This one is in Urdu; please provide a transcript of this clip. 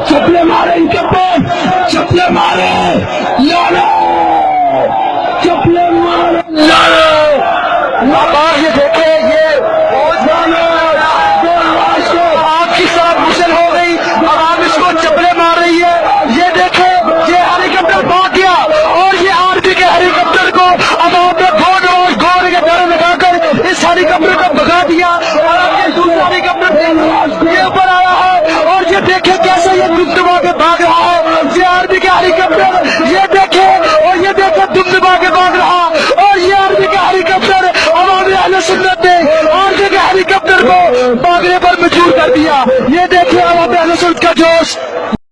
چپلے مارے ان کے پاس، چپلے مارے، لڑو، چپلے مارے، لڑو۔ یہ دیکھیں، یہ آگ کی ساتھ مسل ہو گئی، عوام اس کو چپلے مار رہی ہے۔ یہ دیکھیں، یہ ہیلی کاپٹر بھاگ گیا اور یہ آرمی کے ہیلی کاپٹر کو عوام نے گوڑ کے نعرے لگا کر اس ہیلی کاپٹر کو بھگا دیا اور اب یہ دوسرا ہیلی کاپٹر یہ اوپر آیا ہے اور یہ دیکھیں کیسے یہ دبدبا کے بھاگ رہا ہے۔ یہ آرمی کے ہیلی کاپٹر یہ دیکھیں اور یہ دیکھیں دبدبا کے بھاگ رہا اور یہ آرمی کا ہیلی کاپٹر عوام اہل سنت نے آرمی کے ہیلی کاپٹر کو بھاگنے پر مجبور کر دیا۔ یہ دیکھیں عوام اہل سنت کا جوش۔